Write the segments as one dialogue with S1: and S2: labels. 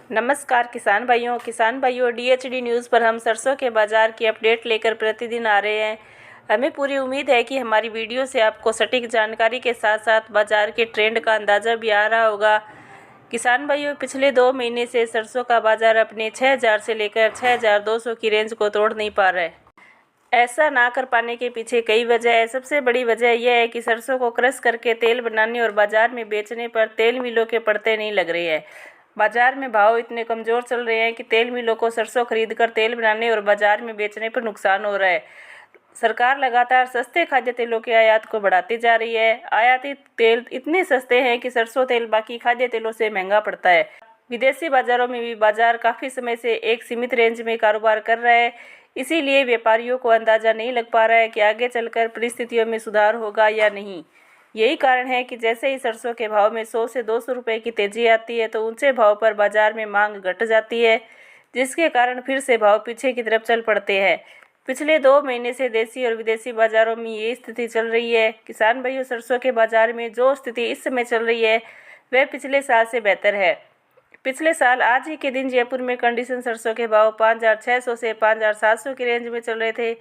S1: नमस्कार किसान भाइयों डीएचडी न्यूज़ पर हम सरसों के बाज़ार की अपडेट लेकर प्रतिदिन आ रहे हैं। हमें पूरी उम्मीद है कि हमारी वीडियो से आपको सटीक जानकारी के साथ साथ बाज़ार के ट्रेंड का अंदाज़ा भी आ रहा होगा। किसान भाइयों, पिछले 2 महीने से सरसों का बाज़ार अपने 6000 से लेकर 6200 की रेंज को तोड़ नहीं पा रहा है। ऐसा ना कर पाने के पीछे कई वजह है। सबसे बड़ी वजह यह है कि सरसों को क्रश करके तेल बनाने और बाज़ार में बेचने पर तेल मिलों के पड़ते नहीं लग रहे हैं। बाजार में भाव इतने कमज़ोर चल रहे हैं कि तेल मिलों को सरसों खरीदकर तेल बनाने और बाजार में बेचने पर नुकसान हो रहा है। सरकार लगातार सस्ते खाद्य तेलों के आयात को बढ़ाती जा रही है। आयातित तेल इतने सस्ते हैं कि सरसों तेल बाकी खाद्य तेलों से महंगा पड़ता है। विदेशी बाज़ारों में भी बाज़ार काफ़ी समय से एक सीमित रेंज में कारोबार कर रहा है। इसीलिए व्यापारियों को अंदाज़ा नहीं लग पा रहा है कि आगे चलकर परिस्थितियों में सुधार होगा या नहीं। यही कारण है कि जैसे ही सरसों के भाव में 100 से 200 रुपये की तेज़ी आती है तो ऊंचे भाव पर बाज़ार में मांग घट जाती है, जिसके कारण फिर से भाव पीछे की तरफ चल पड़ते हैं। पिछले 2 महीने से देसी और विदेशी बाज़ारों में ये स्थिति चल रही है। किसान भाइयों, सरसों के बाज़ार में जो स्थिति इस समय चल रही है वह पिछले साल से बेहतर है। पिछले साल आज ही के दिन जयपुर में कंडीशन सरसों के भाव 5600 से 5700 की रेंज में चल रहे थे,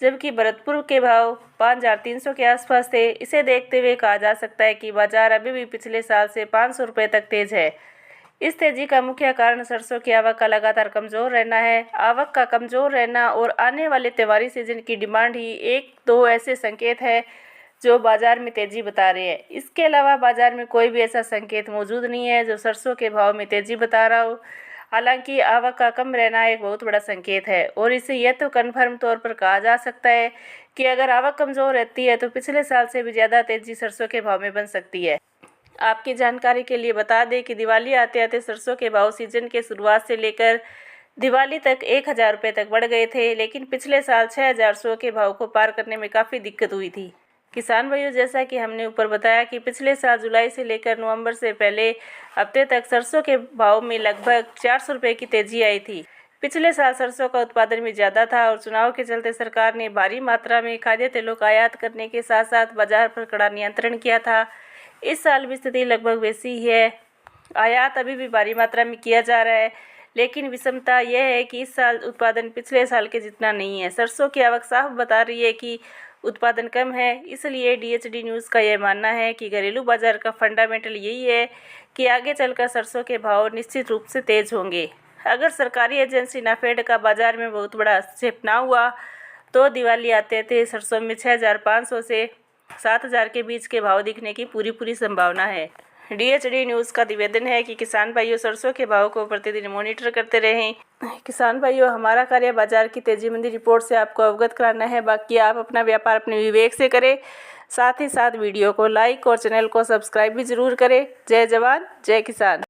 S1: जबकि भरतपुर के भाव 5300 के आसपास थे। इसे देखते हुए कहा जा सकता है कि बाजार अभी भी पिछले साल से 500 रुपये तक तेज है। इस तेजी का मुख्य कारण सरसों की आवक का लगातार कमज़ोर रहना है। आवक का कमज़ोर रहना और आने वाले त्योहारी सीजन की डिमांड ही 1-2 ऐसे संकेत हैं जो बाजार में तेजी बता रहे हैं। इसके अलावा बाजार में कोई भी ऐसा संकेत मौजूद नहीं है जो सरसों के भाव में तेजी बता रहा हो। हालांकि आवक का कम रहना एक बहुत बड़ा संकेत है और इसे यह तो कन्फर्म तौर पर कहा जा सकता है कि अगर आवक कमज़ोर रहती है तो पिछले साल से भी ज़्यादा तेज़ी सरसों के भाव में बन सकती है। आपकी जानकारी के लिए बता दें कि दिवाली आते आते सरसों के भाव सीजन के शुरुआत से लेकर दिवाली तक 1000 रुपये तक बढ़ गए थे, लेकिन पिछले साल 6100 के भाव को पार करने में काफ़ी दिक्कत हुई थी। किसान भाइयों, जैसा कि हमने ऊपर बताया कि पिछले साल जुलाई से लेकर नवंबर से पहले हफ्ते तक सरसों के भाव में लगभग 400 रुपये की तेज़ी आई थी। पिछले साल सरसों का उत्पादन भी ज़्यादा था और चुनाव के चलते सरकार ने भारी मात्रा में खाद्य तेलों का आयात करने के साथ साथ बाजार पर कड़ा नियंत्रण किया था। इस साल भी स्थिति लगभग वैसी ही है। आयात अभी भी भारी मात्रा में किया जा रहा है, लेकिन विषमता यह है कि इस साल उत्पादन पिछले साल के जितना नहीं है। सरसों की आवक साफ बता रही है कि उत्पादन कम है। इसलिए डीएचडी न्यूज़ का यह मानना है कि घरेलू बाजार का फंडामेंटल यही है कि आगे चलकर सरसों के भाव निश्चित रूप से तेज़ होंगे। अगर सरकारी एजेंसी नाफेड का बाजार में बहुत बड़ा हस्तक्षेप ना हुआ तो दिवाली आते थे सरसों में 6500 से 7000 के बीच के भाव दिखने की पूरी संभावना है। डीएचडी न्यूज़ का निवेदन है कि किसान भाइयों सरसों के भाव को प्रतिदिन मॉनिटर करते रहें। किसान भाइयों, हमारा कार्य बाजार की तेजी मंदी रिपोर्ट से आपको अवगत कराना है। बाकी आप अपना व्यापार अपने विवेक से करें। साथ ही साथ वीडियो को लाइक और चैनल को सब्सक्राइब भी ज़रूर करें। जय जवान जय किसान।